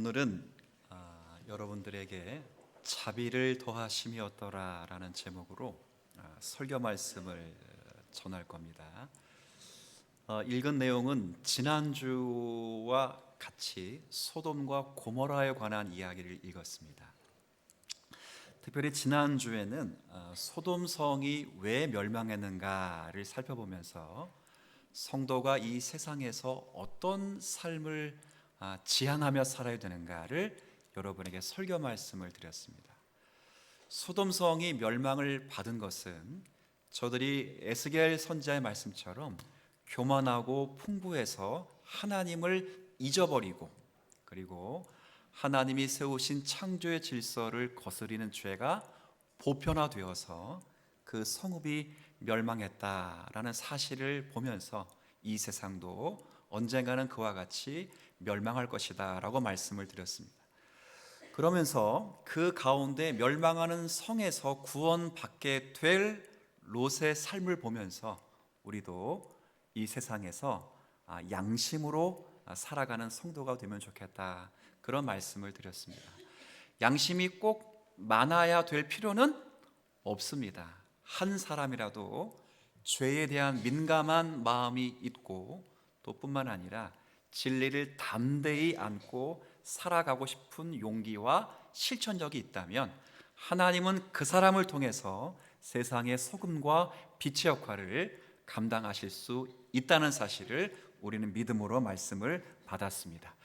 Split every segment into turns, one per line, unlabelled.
오늘은 여러분들에게 자비를 더하심이었더라 라는 제목으로 설교 말씀을 전할 겁니다. 읽은 내용은 지난주와 같이 소돔과 고모라에 관한 이야기를 읽었습니다. 특별히 지난주에는 소돔성이 왜 멸망했는가를 살펴보면서 성도가 이 세상에서 어떤 삶을 지향하며 살아야 되는가를 여러분에게 설교 말씀을 드렸습니다. 소돔성이 멸망을 받은 것은 저들이 에스겔 선지자의 말씀처럼 교만하고 풍부해서 하나님을 잊어버리고, 그리고 하나님이 세우신 창조의 질서를 거스리는 죄가 보편화되어서 그 성읍이 멸망했다라는 사실을 보면서 이 세상도 언젠가는 그와 같이 멸망할 것이다 라고 말씀을 드렸습니다. 그러면서 그 가운데 멸망하는 성에서 구원받게 될 롯의 삶을 보면서 우리도 이 세상에서 양심으로 살아가는 성도가 되면 좋겠다, 그런 말씀을 드렸습니다. 양심이 꼭 많아야 될 필요는 없습니다. 한 사람이라도 죄에 대한 민감한 마음이 있고, 또 뿐만 아니라 진리를 담대히 안고 살아가고 싶은 용기와 실천력이 있다면 하나님은 그 사람을 통해서 세상의 소금과 빛의 역할을 감당하실 수 있다는 사실을 우리는 믿음으로 말씀을 받았습니다.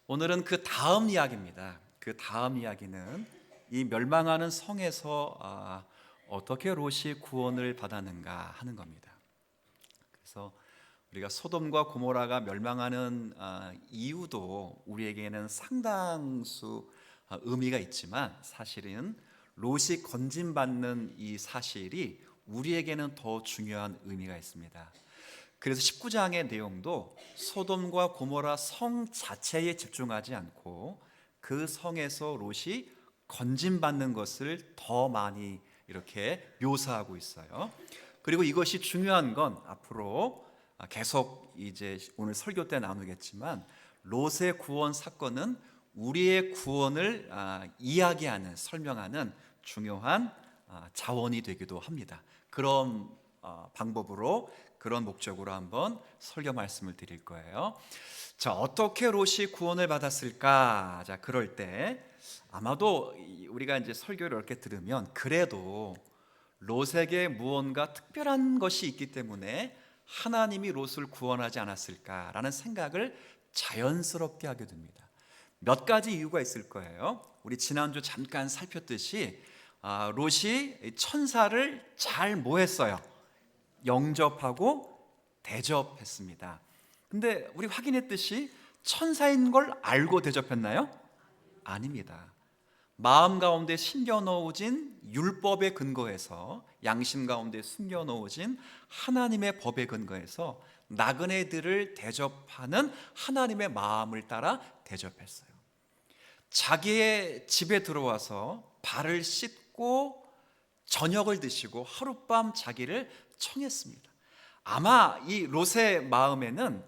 오늘은 그 다음 이야기입니다. 그 다음 이야기는 이 멸망하는 성에서 어떻게 롯이 구원을 받았는가 하는 겁니다. 그래서 우리가 소돔과 고모라가 멸망하는 이유도 우리에게는 상당수 의미가 있지만, 사실은 롯이 건진받는 이 사실이 우리에게는 더 중요한 의미가 있습니다. 그래서 19장의 내용도 소돔과 고모라 성 자체에 집중하지 않고 그 성에서 롯이 건진받는 것을 더 많이 이렇게 묘사하고 있어요. 그리고 이것이 중요한 건 앞으로 계속 이제 오늘 설교 때 나누겠지만, 롯의 구원 사건은 우리의 구원을 이야기하는, 설명하는 중요한 자원이 되기도 합니다. 그런 방법으로, 그런 목적으로 한번 설교 말씀을 드릴 거예요. 자, 어떻게 롯이 구원을 받았을까? 자, 그럴 때 아마도 우리가 이제 설교를 이렇게 들으면 그래도 롯에게 무언가 특별한 것이 있기 때문에 하나님이 롯을 구원하지 않았을까라는 생각을 자연스럽게 하게 됩니다. 몇 가지 이유가 있을 거예요. 우리 지난주 잠깐 살폈듯이 롯이 천사를 잘 뭐했어요? 영접하고 대접했습니다. 근데 우리 확인했듯이 천사인 걸 알고 대접했나요? 아닙니다. 마음 가운데 숨겨놓으진 율법의 근거에서, 양심 가운데 숨겨놓으진 하나님의 법의 근거에서 나그네들을 대접하는 하나님의 마음을 따라 대접했어요. 자기의 집에 들어와서 발을 씻고 저녁을 드시고 하룻밤 자기를 청했습니다. 아마 이 롯의 마음에는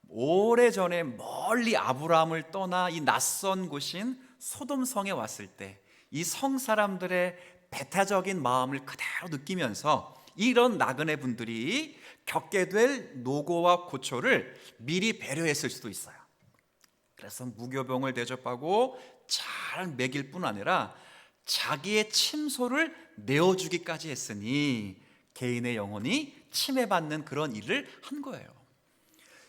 오래전에 멀리 아브라함을 떠나 이 낯선 곳인 소돔성에 왔을 때 이 성 사람들의 배타적인 마음을 그대로 느끼면서 이런 나그네 분들이 겪게 될 노고와 고초를 미리 배려했을 수도 있어요. 그래서 무교병을 대접하고 잘 먹일 뿐 아니라 자기의 침소를 내어주기까지 했으니 개인의 영혼이 침해받는 그런 일을 한 거예요.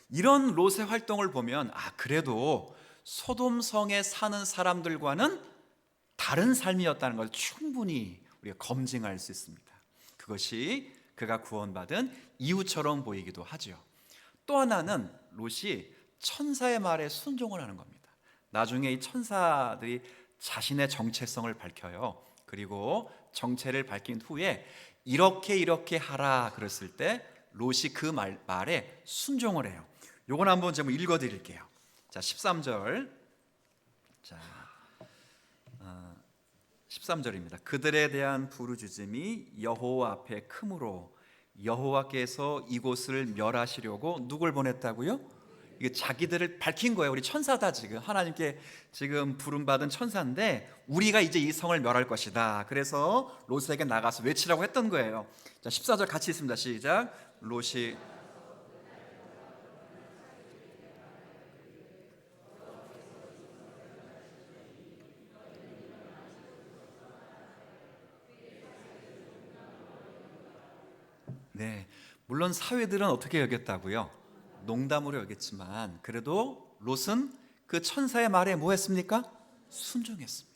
이런 롯의 활동을 보면 그래도 소돔성에 사는 사람들과는 다른 삶이었다는 걸 충분히 우리가 검증할 수 있습니다. 그것이 그가 구원받은 이유처럼 보이기도 하죠. 또 하나는 롯이 천사의 말에 순종을 하는 겁니다. 나중에 이 천사들이 자신의 정체성을 밝혀요. 그리고 정체를 밝힌 후에 이렇게 하라 그랬을 때 롯이 그 말에 순종을 해요. 요건 한번 제가 읽어 드릴게요. 자, 13절. 자, 13절입니다. 그들에 대한 부르짖음이 여호와 앞에 크므로 여호와께서 이곳을 멸하시려고 누굴 보냈다고요? 이게 자기들을 밝힌 거예요. 우리 천사다, 지금 하나님께 지금 부름받은 천사인데 우리가 이제 이 성을 멸할 것이다. 그래서 롯에게 나가서 외치라고 했던 거예요. 자, 14절 같이 있습니다. 시작. 롯이 네, 물론 사회들은 어떻게 여겼다고요? 농담으로 여겼지만 그래도 롯은 그 천사의 말에 뭐 했습니까? 순종했습니다.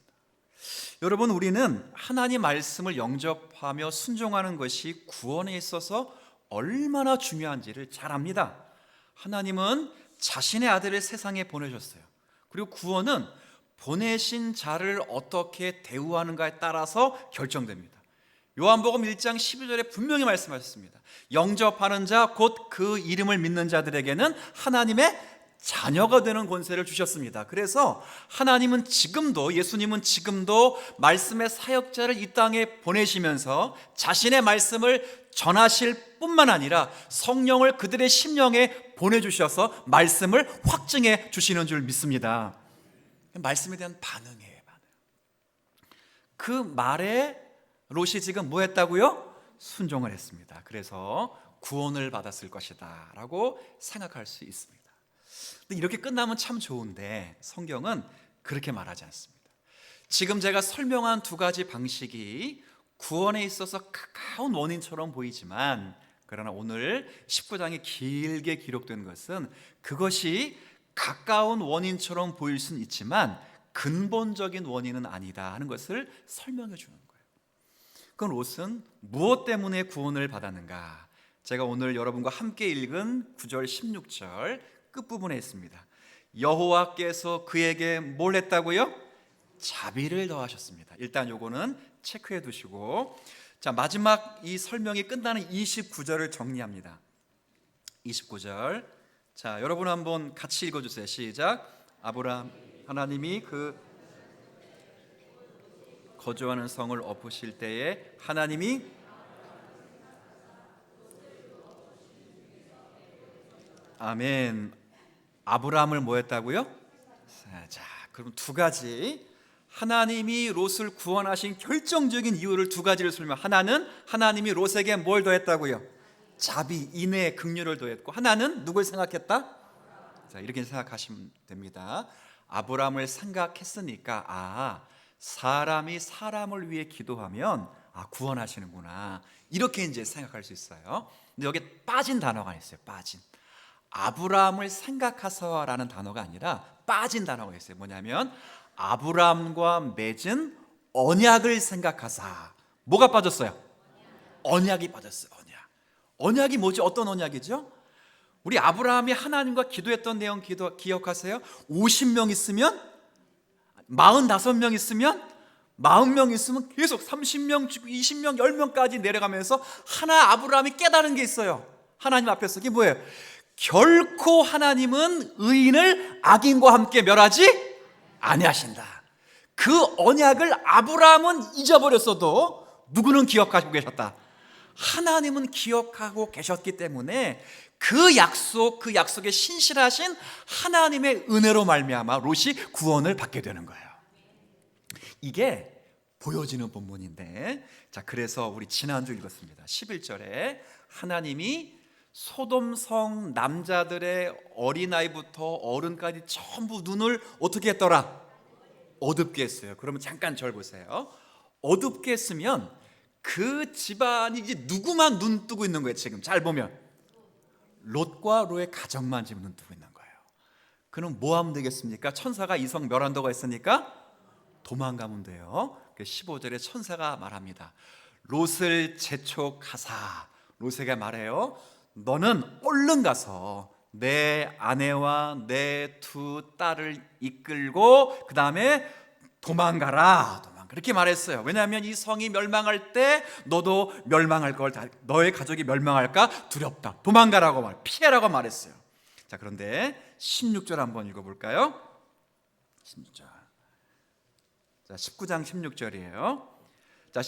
여러분, 우리는 하나님 말씀을 영접하며 순종하는 것이 구원에 있어서 얼마나 중요한지를 잘 압니다. 하나님은 자신의 아들을 세상에 보내셨어요. 그리고 구원은 보내신 자를 어떻게 대우하는가에 따라서 결정됩니다. 요한복음 1장 12절에 분명히 말씀하셨습니다. 영접하는 자, 곧 그 이름을 믿는 자들에게는 하나님의 자녀가 되는 권세를 주셨습니다. 그래서 하나님은 지금도, 예수님은 지금도 말씀의 사역자를 이 땅에 보내시면서 자신의 말씀을 전하실 뿐만 아니라 성령을 그들의 심령에 보내주셔서 말씀을 확증해 주시는 줄 믿습니다. 말씀에 대한 반응이에요, 반응. 그 말에 롯이 지금 뭐 했다고요? 순종을 했습니다. 그래서 구원을 받았을 것이다 라고 생각할 수 있습니다. 근데 이렇게 끝나면 참 좋은데 성경은 그렇게 말하지 않습니다. 지금 제가 설명한 두 가지 방식이 구원에 있어서 가까운 원인처럼 보이지만, 그러나 오늘 19장에 길게 기록된 것은 그것이 가까운 원인처럼 보일 수는 있지만 근본적인 원인은 아니다 하는 것을 설명해 주는 거예요. 그럼 롯은 무엇 때문에 구원을 받았는가? 제가 오늘 여러분과 함께 읽은 9절 16절 끝부분에 있습니다. 여호와께서 그에게 뭘 했다고요? 자비를 더하셨습니다. 일단 요거는 체크해 두시고, 자, 마지막 이 설명이 끝나는 29절을 정리합니다. 29절, 자, 여러분 한번 같이 읽어주세요. 시작. 아브라함, 하나님이 그 거주하는 성을 엎으실 때에 하나님이 아멘. 아브라함을 뭐 했다고요? 자, 그럼 두 가지, 하나님이 롯을 구원하신 결정적인 이유를 두 가지를 설명. 하나는 하나님이 롯에게 뭘 더했다고요? 자비, 인애, 긍휼을 더했고, 하나는 누굴 생각했다? 자, 이렇게 생각하시면 됩니다. 아브라함을 생각했으니까 사람이 사람을 위해 기도하면 구원하시는구나, 이렇게 이제 생각할 수 있어요. 근데 여기에 빠진 단어가 있어요. 빠진. 아브라함을 생각하서라는 단어가 아니라 빠진 단어가 있어요. 뭐냐면 아브라함과 맺은 언약을 생각하사. 뭐가 빠졌어요? 언약이 빠졌어요. 언약이 뭐지? 어떤 언약이죠? 우리 아브라함이 하나님과 기도했던 내용 기억하세요? 50명 있으면, 45명 있으면, 40명 있으면 계속 30명, 20명, 10명까지 내려가면서 하나 아브라함이 깨달은 게 있어요. 하나님 앞에서. 그게 뭐예요? 결코 하나님은 의인을 악인과 함께 멸하지 아니하신다. 그 언약을 아브라함은 잊어버렸어도 누구는 기억하고 계셨다? 하나님은 기억하고 계셨기 때문에 그 약속에 신실하신 하나님의 은혜로 말미암아 롯이 구원을 받게 되는 거예요. 이게 보여지는 본문인데, 자, 그래서 우리 지난주 읽었습니다. 11절에 하나님이 소돔성 남자들의 어린아이부터 어른까지 전부 눈을 어떻게 했더라? 어둡게 했어요. 그러면 잠깐 절 보세요. 어둡게 했으면 그 집안이 이제 누구만 눈 뜨고 있는 거예요. 지금 잘 보면 롯과 롯의 가정만 지금 눈 뜨고 있는 거예요. 그럼 뭐 하면 되겠습니까? 천사가 이 성 멸한다고 했으니까 도망가면 돼요. 15절에 천사가 말합니다. 롯을 재촉하사. 롯에게 말해요. 너는 얼른 가서 내 아내와 내 두 딸을 이끌고 그 다음에 도망가라. 그렇게 말했어요. 왜냐하면 이 성이 멸망할 때 너도 멸망할 걸, 너의 가족이 멸망할까 두렵다. 도망가라고 피해라고 말했어요. 자, 그런데 16절 한번 읽어볼까요? 16절. 자, 19장 16절이에요. 자,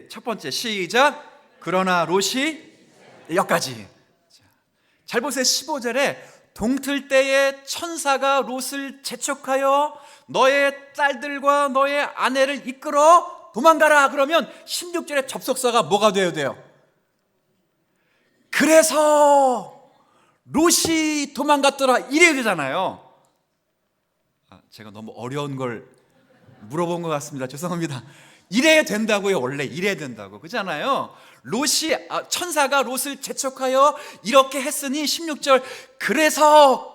첫 번째 시작. 그러나 롯이 여기까지. 잘 보세요. 15절에 동틀 때에 천사가 롯을 재촉하여 너의 딸들과 너의 아내를 이끌어 도망가라. 그러면 16절에 접속사가 뭐가 되어야 돼요? 그래서 롯이 도망갔더라, 이래야 되잖아요. 제가 너무 어려운 걸 물어본 것 같습니다. 죄송합니다. 이래야 된다고요. 원래 이래야 된다고, 그잖아요. 천사가 롯을 재촉하여 이렇게 했으니 16절,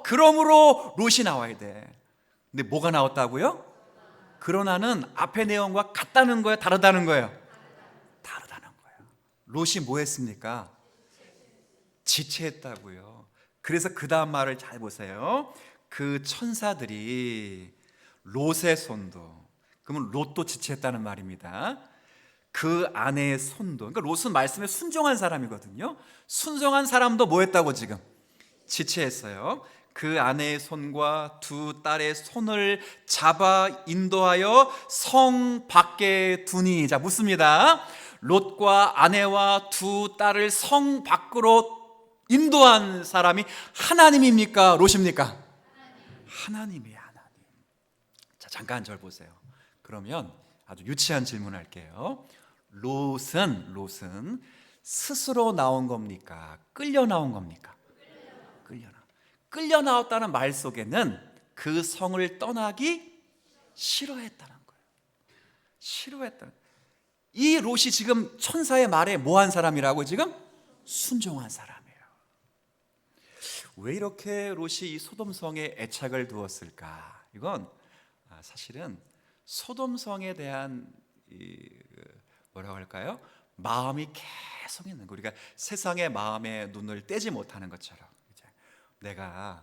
그러므로 롯이 나와야 돼. 근데 뭐가 나왔다고요? 그러나는 앞의 내용과 같다는 거예요, 다르다는 거예요? 다르다는 거예요. 롯이 뭐 했습니까? 지체했다고요. 그래서 그 다음 말을 잘 보세요. 그 천사들이 롯의 손도, 그러면 롯도 지체했다는 말입니다. 그 아내의 손도, 그러니까 롯은 말씀에 순종한 사람이거든요. 순종한 사람도 뭐 했다고 지금? 지체했어요. 그 아내의 손과 두 딸의 손을 잡아 인도하여 성 밖에 두니. 자, 묻습니다. 롯과 아내와 두 딸을 성 밖으로 인도한 사람이 하나님입니까? 롯입니까? 하나님이에요, 하나님. 자, 잠깐 절 보세요. 그러면 아주 유치한 질문할게요. 롯은 스스로 나온 겁니까? 끌려 나온 겁니까? 끌려 나왔다는 말 속에는 그 성을 떠나기 싫어했다는 거예요. 싫어했다는. 이 롯이 지금 천사의 말에 뭐한 사람이라고? 지금 순종한 사람이에요. 왜 이렇게 롯이 이 소돔성에 애착을 두었을까? 이건 사실은 소돔성에 대한 뭐라고 할까요? 마음이 계속 있는 거. 우리가 세상의 마음의 눈을 떼지 못하는 것처럼, 내가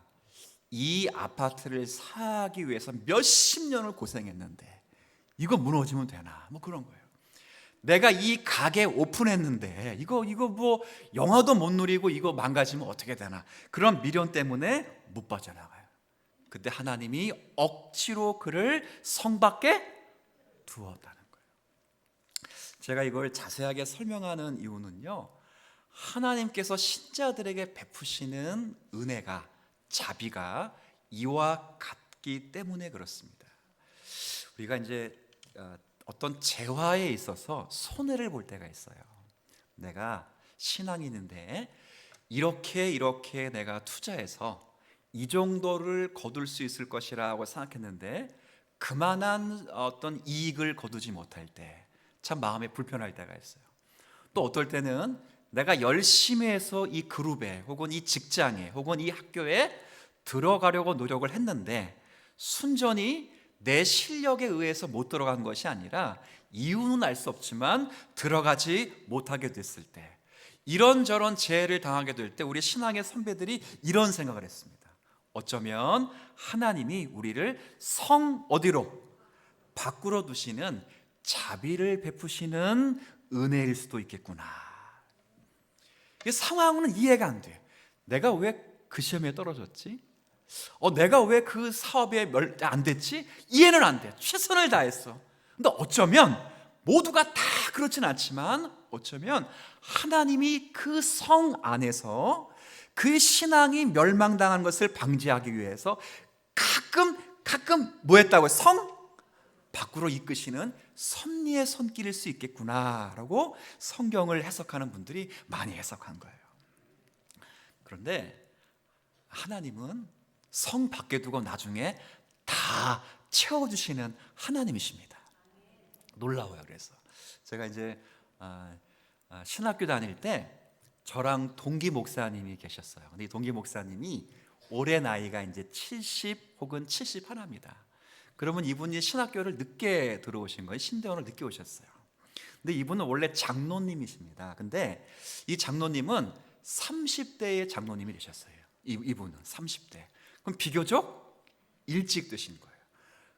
이 아파트를 사기 위해서 몇십 년을 고생했는데 이거 무너지면 되나? 뭐 그런 거예요. 내가 이 가게 오픈했는데 이거 뭐 영화도 못 누리고 이거 망가지면 어떻게 되나? 그런 미련 때문에 못 빠져나가요. 그때 하나님이 억지로 그를 성 밖에 두었다는 거예요. 제가 이걸 자세하게 설명하는 이유는요, 하나님께서 신자들에게 베푸시는 은혜가, 자비가 이와 같기 때문에 그렇습니다. 우리가 이제 어떤 재화에 있어서 손해를 볼 때가 있어요. 내가 신앙인인데 이렇게 내가 투자해서 이 정도를 거둘 수 있을 것이라고 생각했는데 그만한 어떤 이익을 거두지 못할 때 참 마음에 불편할 때가 있어요. 또 어떨 때는 내가 열심히 해서 이 그룹에 혹은 이 직장에 혹은 이 학교에 들어가려고 노력을 했는데 순전히 내 실력에 의해서 못 들어간 것이 아니라 이유는 알 수 없지만 들어가지 못하게 됐을 때, 이런저런 재해를 당하게 될 때 우리 신앙의 선배들이 이런 생각을 했습니다. 어쩌면 하나님이 우리를 성 어디로? 밖으로 두시는 자비를 베푸시는 은혜일 수도 있겠구나. 상황은 이해가 안 돼. 내가 왜 그 시험에 떨어졌지? 내가 왜 그 사업에 안 됐지? 이해는 안 돼. 최선을 다했어. 근데 어쩌면 모두가 다 그렇진 않지만 어쩌면 하나님이 그 성 안에서 그 신앙이 멸망당한 것을 방지하기 위해서 가끔 뭐 했다고요? 성 밖으로 이끄시는 섭리의 손길일 수 있겠구나라고 성경을 해석하는 분들이 많이 해석한 거예요. 그런데 하나님은 성 밖에 두고 나중에 다 채워주시는 하나님이십니다. 놀라워요. 그래서 제가 이제 신학교 다닐 때 저랑 동기 목사님이 계셨어요. 근데 이 동기 목사님이 올해 나이가 이제 70 혹은 71입니다. 그러면 이분이 신학교를 늦게 들어오신 거예요. 신대원을 늦게 오셨어요. 근데 이분은 원래 장로님이십니다. 근데 이 장로님은 30대의 장로님이 되셨어요. 이분은 30대. 그럼 비교적 일찍 드신 거예요.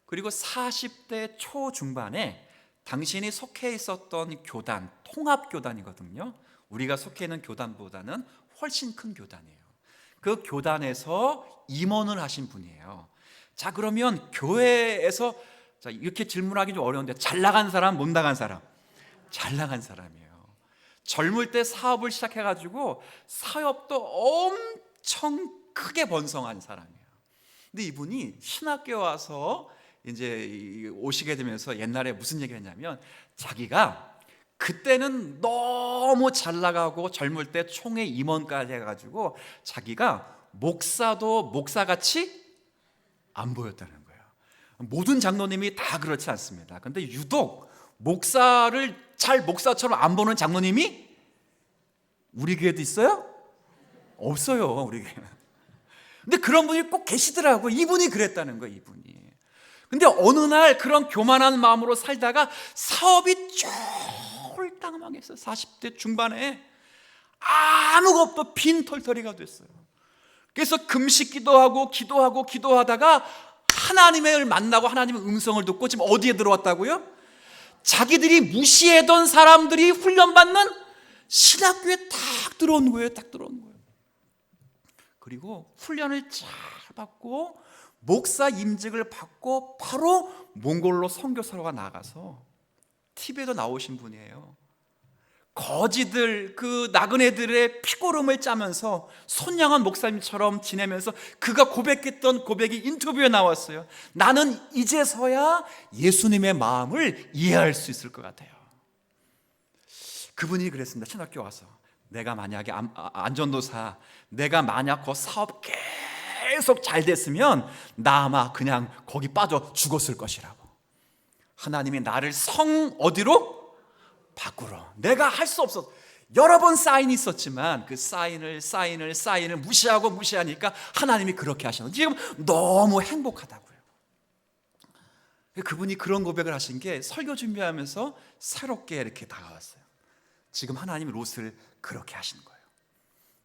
그리고 40대 초중반에 당신이 속해 있었던 교단, 통합교단이거든요. 우리가 속해 있는 교단보다는 훨씬 큰 교단이에요. 그 교단에서 임원을 하신 분이에요. 자, 그러면 교회에서 이렇게 질문하기 좀 어려운데 잘 나간 사람, 못 나간 사람? 잘 나간 사람이에요. 젊을 때 사업을 시작해가지고 사업도 엄청 크게 번성한 사람이에요. 근데 이분이 신학교에 와서 이제 오시게 되면서 옛날에 무슨 얘기를 했냐면, 자기가 그때는 너무 잘 나가고 젊을 때 총회 임원까지 해가지고 자기가 목사도 목사같이 안 보였다는 거예요. 모든 장로님이 다 그렇지 않습니다. 근데 유독 목사를 잘 목사처럼 안 보는 장로님이 우리 교회도 있어요? 없어요, 우리 교회. 근데 그런 분이 꼭 계시더라고요. 이분이 그랬다는 거예요, 이분이. 근데 어느 날 그런 교만한 마음으로 살다가 사업이 쫄딱하게 했어요. 40대 중반에 아무것도 빈 털터리가 됐어요. 그래서 금식 기도하다가 하나님을 만나고 하나님의 음성을 듣고 지금 어디에 들어왔다고요? 자기들이 무시했던 사람들이 훈련받는 신학교에 딱 들어온 거예요. 딱 들어온 거예요. 그리고 훈련을 잘 받고 목사 임직을 받고 바로 몽골로 선교사로가 나가서 TV에도 나오신 분이에요. 거지들, 그 나그네들의 피고름을 짜면서 선량한 목사님처럼 지내면서 그가 고백했던 고백이 인터뷰에 나왔어요. 나는 이제서야 예수님의 마음을 이해할 수 있을 것 같아요. 그분이 그랬습니다. 신학교 와서 내가 만약에 안전도사, 내가 만약 그 사업 계속 잘 됐으면 나 아마 그냥 거기 빠져 죽었을 것이라고. 하나님이 나를 어디로? 밖으로. 내가 할 수 없었어. 여러 번 사인이 있었지만 그 사인을 무시하니까 하나님이 그렇게 하셨는데 지금 너무 행복하다고요. 그분이 그런 고백을 하신 게 설교 준비하면서 새롭게 이렇게 다가왔어요. 지금 하나님이 롯을 그렇게 하신 거예요.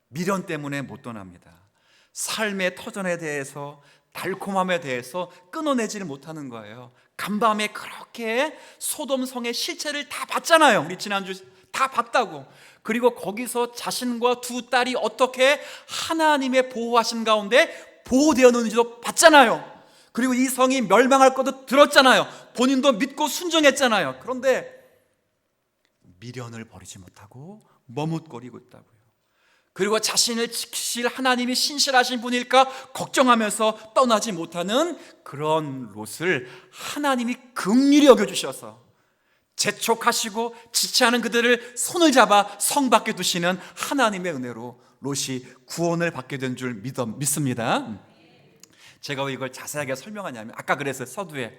미련 때문에 못 떠납니다. 삶의 터전에 대해서, 달콤함에 대해서 끊어내지를 못하는 거예요. 간밤에 그렇게 소돔성의 실체를 다 봤잖아요. 우리 지난주 다 봤다고. 그리고 거기서 자신과 두 딸이 어떻게 하나님의 보호하신 가운데 보호되었는지도 봤잖아요. 그리고 이 성이 멸망할 것도 들었잖아요. 본인도 믿고 순종했잖아요. 그런데 미련을 버리지 못하고 머뭇거리고 있다고요. 그리고 자신을 지키실 하나님이 신실하신 분일까 걱정하면서 떠나지 못하는 그런 롯을 하나님이 긍휼히 여겨주셔서 재촉하시고 지체하는 그들을 손을 잡아 성 밖에 두시는 하나님의 은혜로 롯이 구원을 받게 된 줄 믿습니다. 제가 왜 이걸 자세하게 설명하냐면, 아까 그랬어요. 서두에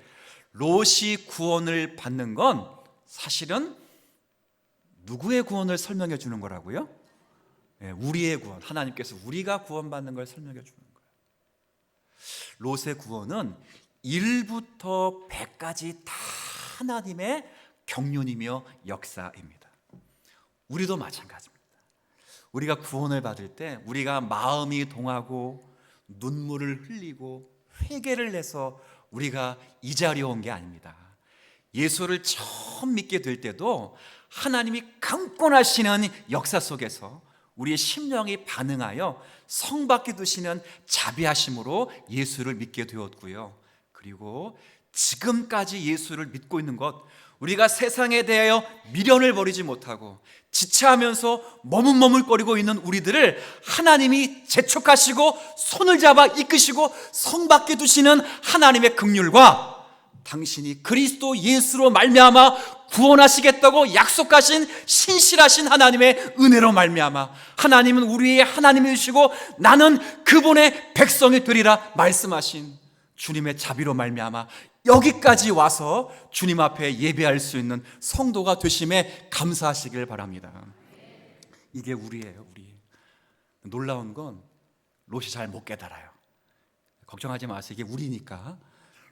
롯이 구원을 받는 건 사실은 누구의 구원을 설명해 주는 거라고요? 우리의 구원, 하나님께서 우리가 구원받는 걸 설명해 주는 거예요. 롯의 구원은 1부터 100까지 다 하나님의 경륜이며 역사입니다. 우리도 마찬가지입니다. 우리가 구원을 받을 때 우리가 마음이 동하고 눈물을 흘리고 회개를 해서 우리가 이 자리에 온 게 아닙니다. 예수를 처음 믿게 될 때도 하나님이 강권하시는 역사 속에서 우리의 심령이 반응하여 성 밖에 두시는 자비하심으로 예수를 믿게 되었고요. 그리고 지금까지 예수를 믿고 있는 것, 우리가 세상에 대하여 미련을 버리지 못하고 지체하면서 머뭇머뭇거리고 있는 우리들을 하나님이 재촉하시고 손을 잡아 이끄시고 성 밖에 두시는 하나님의 긍휼과 당신이 그리스도 예수로 말미암아 구원하시겠다고 약속하신 신실하신 하나님의 은혜로 말미암아 하나님은 우리의 하나님이시고 나는 그분의 백성이 되리라 말씀하신 주님의 자비로 말미암아 여기까지 와서 주님 앞에 예배할 수 있는 성도가 되심에 감사하시길 바랍니다. 이게 우리예요. 우리. 놀라운 건 롯이 잘 못 깨달아요. 걱정하지 마세요. 이게 우리니까.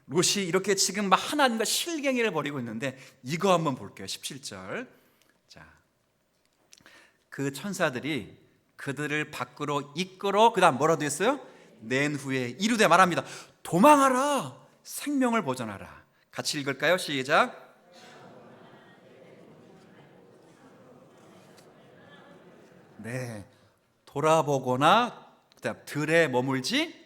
롯이 이렇게 지금 막 하나님과 실갱이를 벌이고 있는데 이거 한번 볼게요. 17절. 자, 그 천사들이 그들을 밖으로 이끌어 그다음 뭐라도 했어요? 낸 후에 이르되 말합니다. 도망하라. 생명을 보존하라. 같이 읽을까요? 시작. 네, 돌아보거나 들에 머물지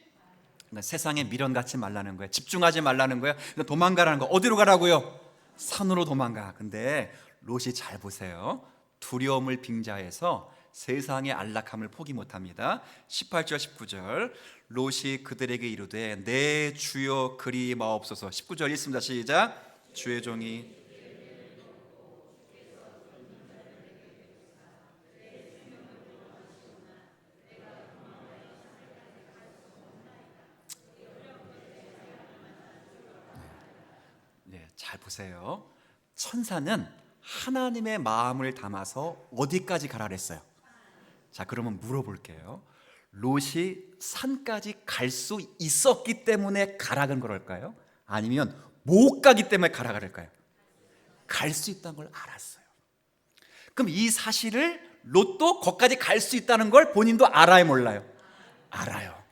세상에 미련 갖지 말라는 거예요. 집중하지 말라는 거예요. 도망가라는 거. 어디로 가라고요? 산으로 도망가. 근데 롯이 잘 보세요. 두려움을 빙자해서 세상의 안락함을 포기 못합니다. 18절 19절 롯이 그들에게 이르되 내 주여 그리 마옵소서. 19절 읽습니다. 시작. 주의 종이 네, 잘 보세요. 천사는 하나님의 마음을 담아서 어디까지 가라 그랬어요? 자, 그러면 물어볼게요. 롯이 산까지 갈 수 있었기 때문에 가라는 걸까요? 아니면 못 가기 때문에 가라 그럴까요? 갈 수 있다는 걸 알았어요. 그럼 이 사실을 롯도 거기까지 갈 수 있다는 걸 본인도 알아요, 몰라요? 알아요.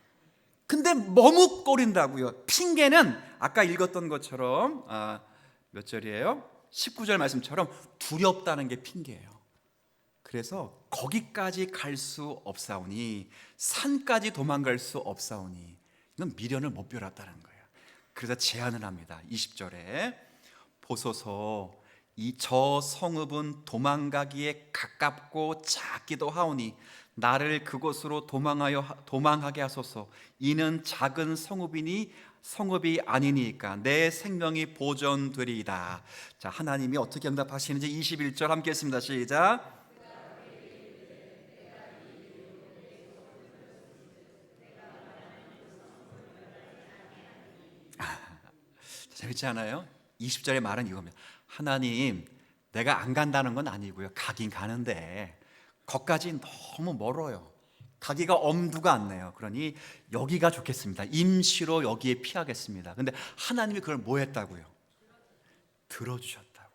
근데 머뭇거린다고요. 핑계는 아까 읽었던 것처럼 몇 절이에요? 19절 말씀처럼 두렵다는 게 핑계예요. 그래서 거기까지 갈 수 없사오니, 산까지 도망갈 수 없사오니, 이건 미련을 못 버렸다는 거예요. 그래서 제안을 합니다. 20절에 보소서, 이 저 성읍은 도망가기에 가깝고 작기도 하오니 나를 그곳으로 도망하게 하소서. 이는 작은 성읍이 아니니까 내 생명이 보존되리이다. 자, 하나님이 어떻게 응답하시는지 21절 함께 했습니다. 시작. 재밌지 않아요? 20절의 말은 이겁니다. 하나님, 내가 안 간다는 건 아니고요. 가긴 가는데 거기까지 너무 멀어요. 가기가 엄두가 안 나요. 그러니 여기가 좋겠습니다. 임시로 여기에 피하겠습니다. 근데 하나님이 그걸 뭐 했다고요? 들어주셨다고요.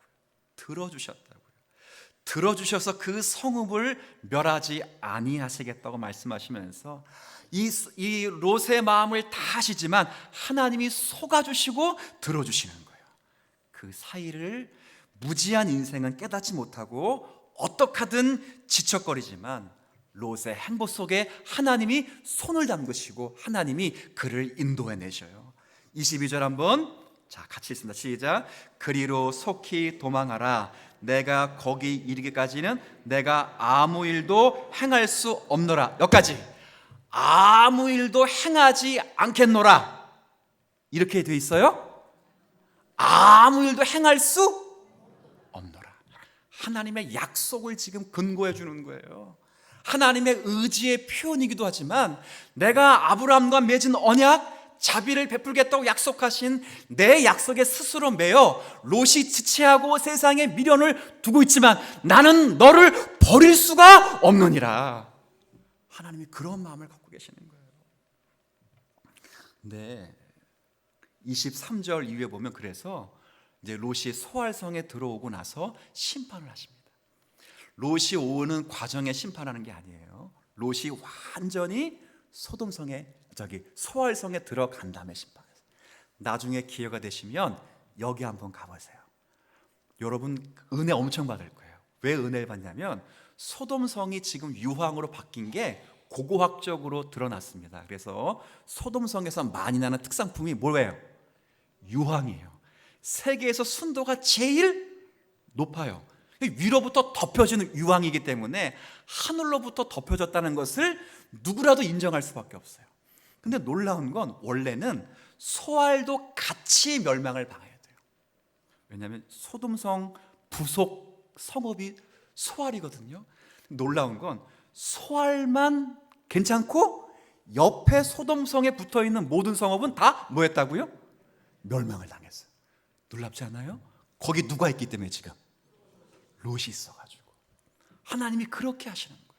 들어주셔서 그 성읍을 멸하지 아니하시겠다고 말씀하시면서 이 롯의 마음을 다 아시지만 하나님이 속아주시고 들어주시는 거예요. 그 사이를 무지한 인생은 깨닫지 못하고 어떻게 하든 지척거리지만 롯의 행보 속에 하나님이 손을 담그시고 하나님이 그를 인도해 내셔요. 22절 한번 같이 읽습니다. 시작. 그리로 속히 도망하라. 내가 거기 이르기까지는 내가 아무 일도 행할 수 없노라. 여기까지. 아무 일도 행하지 않겠노라. 이렇게 돼 있어요. 아무 일도 행할 수 없노라. 하나님의 약속을 지금 근거해 주는 거예요. 하나님의 의지의 표현이기도 하지만 내가 아브라함과 맺은 언약, 자비를 베풀겠다고 약속하신 내 약속에 스스로 매여 롯이 지체하고 세상에 미련을 두고 있지만 나는 너를 버릴 수가 없느니라. 하나님이 그런 마음을 갖고 계시는 거예요. 근데 23절 이후에 보면 그래서 이제 롯이 소알성에 들어오고 나서 심판을 하십니다. 롯이 오는 과정에 심판하는 게 아니에요. 롯이 완전히 소알성에 들어간 다음에 심판해요. 나중에 기회가 되시면 여기 한번 가보세요. 여러분 은혜 엄청 받을 거예요. 왜 은혜를 받냐면 소돔성이 지금 유황으로 바뀐 게 고고학적으로 드러났습니다. 그래서 소돔성에서 많이 나는 특산품이 뭐예요? 유황이에요. 세계에서 순도가 제일 높아요. 위로부터 덮여지는 유황이기 때문에 하늘로부터 덮여졌다는 것을 누구라도 인정할 수밖에 없어요. 근데 놀라운 건 원래는 소알도 같이 멸망을 당해야 돼요. 왜냐하면 소돔성 부속 성읍이 소알이거든요. 놀라운 건 소알만 괜찮고 옆에 소돔성에 붙어있는 모든 성읍은 다 뭐했다고요? 멸망을 당했어요. 놀랍지 않아요? 거기 누가 있기 때문에 지금 롯이 있어가지고 하나님이 그렇게 하시는 거예요.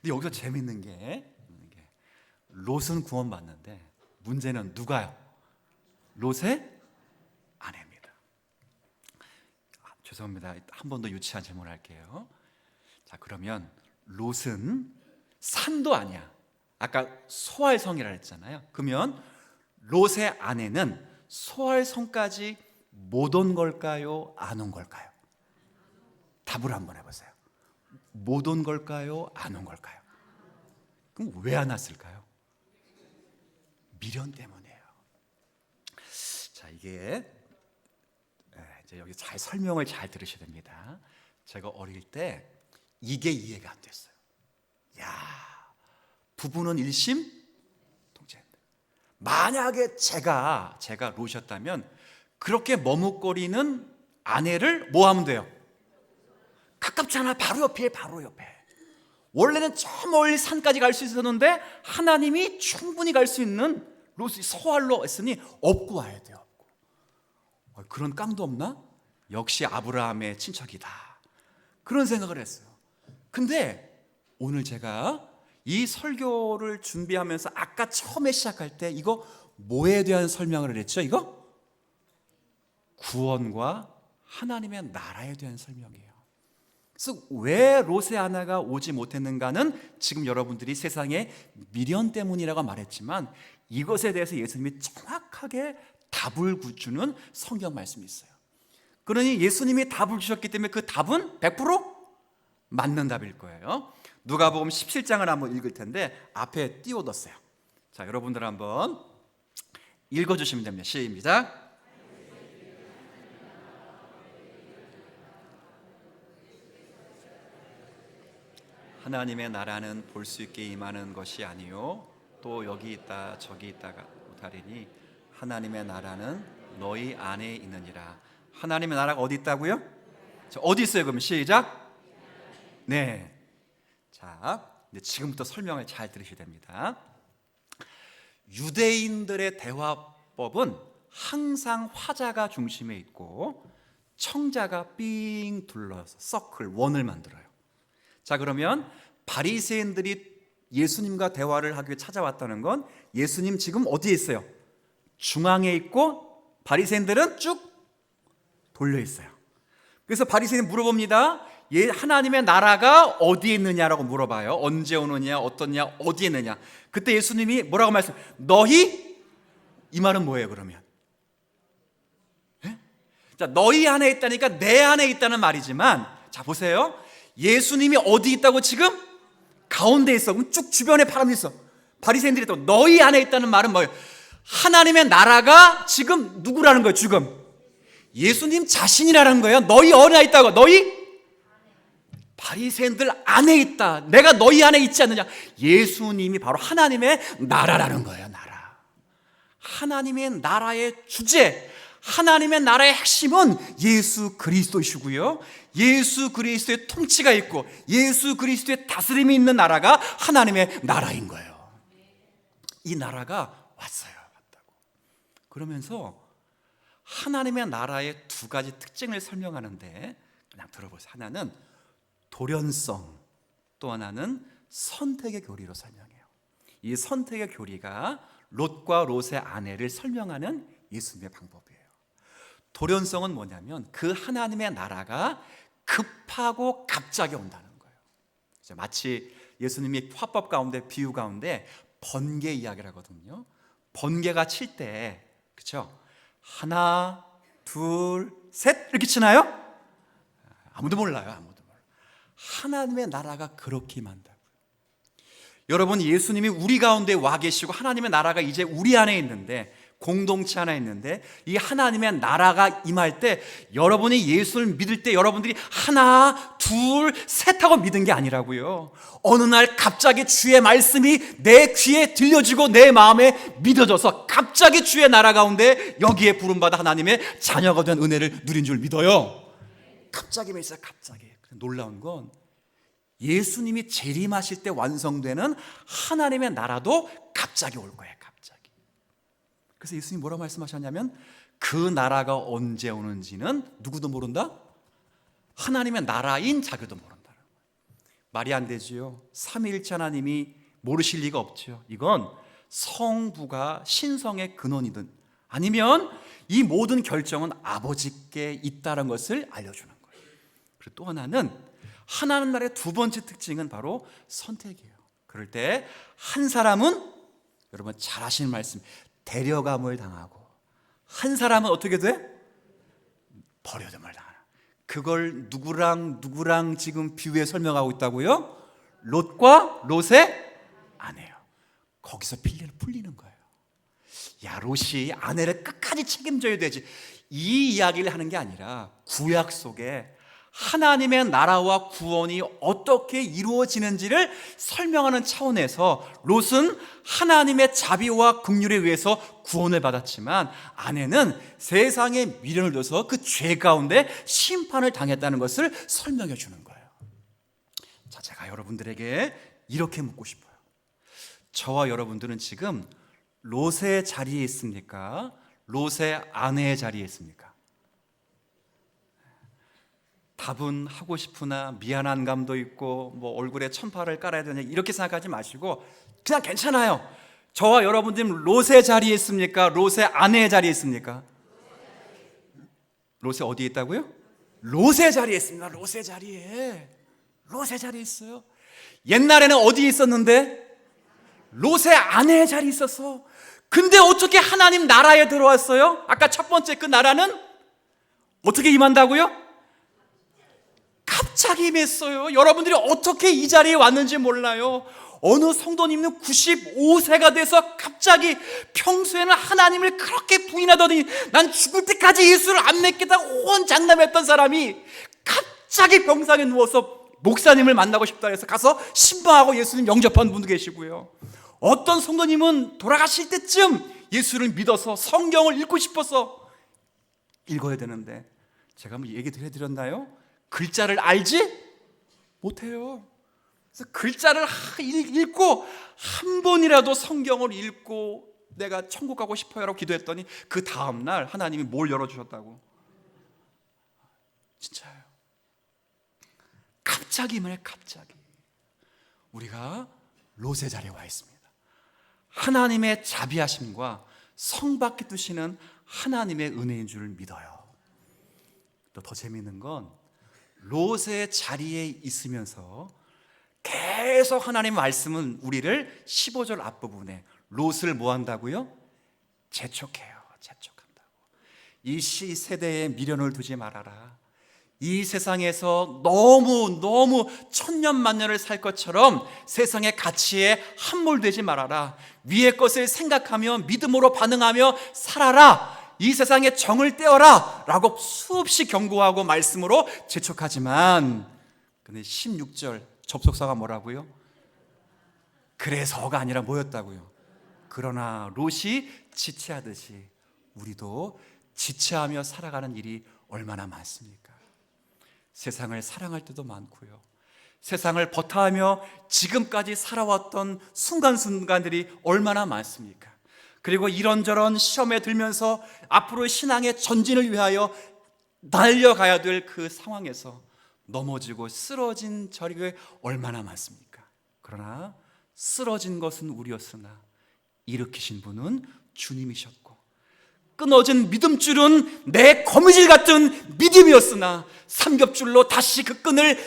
근데 여기서 재밌는 게 롯은 구원받는데 문제는 누가요? 롯의 아내입니다. 죄송합니다. 한 번 더 유치한 질문을 할게요. 자, 그러면 롯은 산도 아니야. 아까 소알성이라 했잖아요. 그러면 롯의 아내는 소알성까지 못 온 걸까요? 안 온 걸까요? 답을 한번 해보세요. 못 온 걸까요? 안 온 걸까요? 그럼 왜 안 왔을까요? 미련 때문이에요. 자, 이게 이제 여기 잘 설명을 잘 들으셔야 됩니다. 제가 어릴 때 이게 이해가 안 됐어요. 야, 부부는 일심 동체한다. 만약에 제가 롯이었다면 그렇게 머뭇거리는 아내를 뭐 하면 돼요? 가깝잖아. 바로 옆에. 원래는 저 멀리 산까지 갈 수 있었는데 하나님이 충분히 갈 수 있는 롯이 서활로 했으니 업고 와야 돼요. 그런 깡도 없나? 역시 아브라함의 친척이다. 그런 생각을 했어요. 근데 오늘 제가 이 설교를 준비하면서 아까 처음에 시작할 때 이거 뭐에 대한 설명을 했죠? 이거 구원과 하나님의 나라에 대한 설명이에요. 그래서 왜 롯의 아내가 오지 못했는가는 지금 여러분들이 세상의 미련 때문이라고 말했지만 이것에 대해서 예수님이 정확하게 답을 주는 성경 말씀이 있어요. 그러니 예수님이 답을 주셨기 때문에 그 답은 100% 맞는 답일 거예요. 누가복음 17장을 한번 읽을 텐데 앞에 띄워뒀어요. 자, 여러분들 한번 읽어주시면 됩니다. 시작. 하나님의 나라는 볼 수 있게 임하는 것이 아니요 또 여기 있다 저기 있다가 못하리니 하나님의 나라는 너희 안에 있느니라. 하나님의 나라가 어디 있다고요? 자, 어디 있어요? 그럼 시작. 네. 자, 이제 지금부터 설명을 잘 들으셔야 됩니다. 유대인들의 대화법은 항상 화자가 중심에 있고 청자가 삥 둘러서 서클 원을 만들어요. 자, 그러면 바리새인들이 예수님과 대화를 하기 위해 찾아왔다는 건 예수님 지금 어디에 있어요? 중앙에 있고 바리새인들은 쭉 돌려 있어요. 그래서 바리새인이 물어봅니다. 하나님의 나라가 어디에 있느냐라고 물어봐요. 언제 오느냐, 어떠냐, 어디에 있느냐. 그때 예수님이 뭐라고 말씀해요? 너희? 이 말은 뭐예요 그러면? 네? 자, 너희 안에 있다니까 내 안에 있다는 말이지만, 자 보세요. 예수님이 어디 있다고 지금? 가운데 있어. 그럼 쭉 주변에 바람이 있어. 바리새인들이 또 너희 안에 있다는 말은 뭐예요? 하나님의 나라가 지금 누구라는 거예요? 지금 예수님 자신이라는 거예요. 너희 어디에 있다고? 너희 바리새인들 안에 있다. 내가 너희 안에 있지 않느냐. 예수님이 바로 하나님의 나라라는 거예요. 나라. 하나님의 나라의 주제, 하나님의 나라의 핵심은 예수 그리스도이시고요. 예수 그리스도의 통치가 있고 예수 그리스도의 다스림이 있는 나라가 하나님의 나라인 거예요. 이 나라가 왔어요. 왔다고. 그러면서 하나님의 나라의 두 가지 특징을 설명하는데 그냥 들어보세요. 하나는 돌연성, 또 하나는 선택의 교리로 설명해요. 이 선택의 교리가 롯과 롯의 아내를 설명하는 예수님의 방법이에요. 돌연성은 뭐냐면 그 하나님의 나라가 급하고 갑자기 온다는 거예요. 마치 예수님이 화법 가운데 비유 가운데 번개 이야기를 하거든요. 번개가 칠 때 그렇죠? 하나, 둘, 셋 이렇게 치나요? 아무도 몰라요. 아무도 몰라요. 하나님의 나라가 그렇게 임한다고요. 여러분, 예수님이 우리 가운데 와 계시고 하나님의 나라가 이제 우리 안에 있는데, 공동체 안에 있는데 이 하나님의 나라가 임할 때 여러분이 예수를 믿을 때 여러분들이 하나, 둘, 셋 하고 믿은 게 아니라고요. 어느 날 갑자기 주의 말씀이 내 귀에 들려지고 내 마음에 믿어져서 갑자기 주의 나라 가운데 여기에 부름받아 하나님의 자녀가 된 은혜를 누린 줄 믿어요. 갑자기 있어요. 갑자기. 놀라운 건 예수님이 재림하실 때 완성되는 하나님의 나라도 갑자기 올 거예요. 갑자기. 그래서 예수님이 뭐라고 말씀하셨냐면 그 나라가 언제 오는지는 누구도 모른다? 하나님의 나라인 자기도 모른다. 말이 안 되지요. 삼위일체 하나님이 모르실 리가 없죠. 이건 성부가 신성의 근원이든 아니면 이 모든 결정은 아버지께 있다는 것을 알려주는 거예요. 그리고 또 하나는 하나님 나라의 두 번째 특징은 바로 선택이에요. 그럴 때 한 사람은 여러분 잘 아시는 말씀 데려감을 당하고 한 사람은 어떻게 돼? 버려짐을 당하는. 그걸 누구랑 지금 비유에 설명하고 있다고요? 롯과 롯의 아내요. 거기서 풀리는 거예요. 야, 롯이 아내를 끝까지 책임져야 되지. 이 이야기를 하는 게 아니라 구약 속에 하나님의 나라와 구원이 어떻게 이루어지는지를 설명하는 차원에서 롯은 하나님의 자비와 긍휼에 의해서 구원을 받았지만 아내는 세상에 미련을 둬서 그 죄 가운데 심판을 당했다는 것을 설명해 주는 거예요. 자, 제가 여러분들에게 이렇게 묻고 싶어요. 저와 여러분들은 지금 롯의 자리에 있습니까? 롯의 아내의 자리에 있습니까? 답은 하고 싶으나 미안한 감도 있고 뭐 얼굴에 천파를 깔아야 되냐 이렇게 생각하지 마시고 그냥 괜찮아요. 저와 여러분들은 롯의 자리에 있습니까? 롯의 아내의 자리에 있습니까? 롯의 어디에 있다고요? 롯의 자리에 있습니다. 롯의 자리에. 롯의 자리에 있어요. 옛날에는 어디에 있었는데? 롯의 아내의 자리에 있었어. 근데 어떻게 하나님 나라에 들어왔어요? 아까 첫 번째 그 나라는 어떻게 임한다고요? 갑자기 임했어요. 여러분들이 어떻게 이 자리에 왔는지 몰라요. 어느 성도님은 95세가 돼서 갑자기 평소에는 하나님을 그렇게 부인하더니 난 죽을 때까지 예수를 안 믿겠다고 호언장담했던 사람이 갑자기 병상에 누워서 목사님을 만나고 싶다 해서 가서 신방하고 예수님 영접한 분도 계시고요. 어떤 성도님은 돌아가실 때쯤 예수를 믿어서 성경을 읽고 싶어서 읽어야 되는데 제가 뭐 얘기 해드렸나요? 글자를 알지 못해요. 그래서 글자를 읽고 한 번이라도 성경을 읽고 내가 천국 가고 싶어요 라고 기도했더니 그 다음날 하나님이 뭘 열어주셨다고. 진짜예요. 갑자기 말해 갑자기 우리가 롯의 자리에 와 있습니다. 하나님의 자비하심과 성밖에 두시는 하나님의 은혜인 줄 믿어요. 또 더 재미있는 건 롯의 자리에 있으면서 계속 하나님의 말씀은 우리를 15절 앞부분에 롯을 뭐 한다고요? 재촉해요. 재촉한다고. 이 시세대에 미련을 두지 말아라. 이 세상에서 너무 천년만년을 살 것처럼 세상의 가치에 함몰되지 말아라. 위의 것을 생각하며 믿음으로 반응하며 살아라. 이 세상의 정을 떼어라 라고 수없이 경고하고 말씀으로 재촉하지만 근데 16절 접속사가 뭐라고요? 그래서가 아니라 뭐였다고요? 그러나 롯이 지체하듯이 우리도 지체하며 살아가는 일이 얼마나 많습니까? 세상을 사랑할 때도 많고요. 세상을 버타하며 지금까지 살아왔던 순간순간들이 얼마나 많습니까? 그리고 이런저런 시험에 들면서 앞으로 신앙의 전진을 위하여 달려가야 될 그 상황에서 넘어지고 쓰러진 저리가 얼마나 많습니까? 그러나 쓰러진 것은 우리였으나 일으키신 분은 주님이셨고 끊어진 믿음줄은 내 거미줄 같은 믿음이었으나 삼겹줄로 다시 그 끈을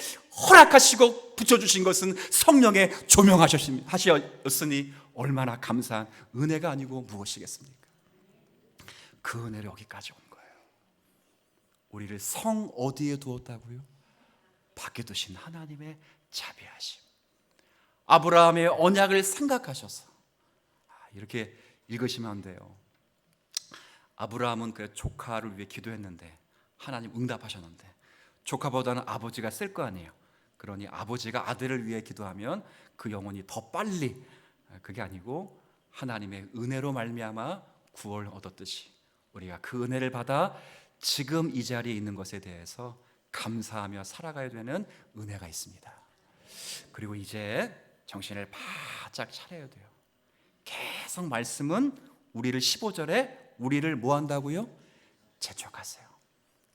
허락하시고 붙여주신 것은 성령의 조명하셨으니 얼마나 감사한 은혜가 아니고 무엇이겠습니까? 그 은혜를 여기까지 온 거예요. 우리를 성 어디에 두었다고요? 밖에 두신 하나님의 자비하심. 아브라함의 언약을 생각하셔서 이렇게 읽으시면 안 돼요. 아브라함은 그 조카를 위해 기도했는데 하나님 응답하셨는데 조카보다는 아버지가 쓸 거 아니에요. 그러니 아버지가 아들을 위해 기도하면 그 영혼이 더 빨리, 그게 아니고 하나님의 은혜로 말미암아 구원을 얻었듯이 우리가 그 은혜를 받아 지금 이 자리에 있는 것에 대해서 감사하며 살아가야 되는 은혜가 있습니다. 그리고 이제 정신을 바짝 차려야 돼요. 계속 말씀은 우리를 15절에 우리를 뭐 한다고요? 재촉하세요.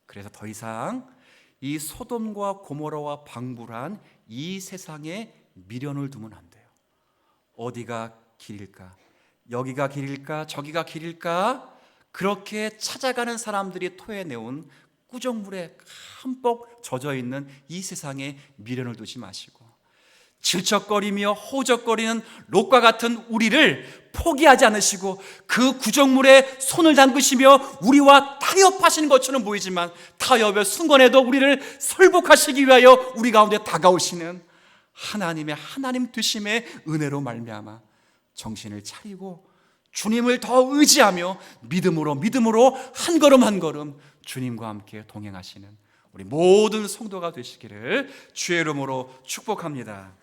그래서 더 이상 이 소돔과 고모라와 방불한 이 세상에 미련을 두면 안 돼요. 어디가 길일까? 여기가 길일까? 저기가 길일까? 그렇게 찾아가는 사람들이 토해내온 꾸정물에 흠뻑 젖어있는 이 세상에 미련을 두지 마시고 질척거리며 호적거리는 롯과 같은 우리를 포기하지 않으시고 그 구정물에 손을 담그시며 우리와 타협하시는 것처럼 보이지만 타협의 순간에도 우리를 설복하시기 위하여 우리 가운데 다가오시는 하나님의 하나님 되심의 은혜로 말미암아 정신을 차리고 주님을 더 의지하며 믿음으로 한 걸음 한 걸음 주님과 함께 동행하시는 우리 모든 성도가 되시기를 주의 이름으로 축복합니다.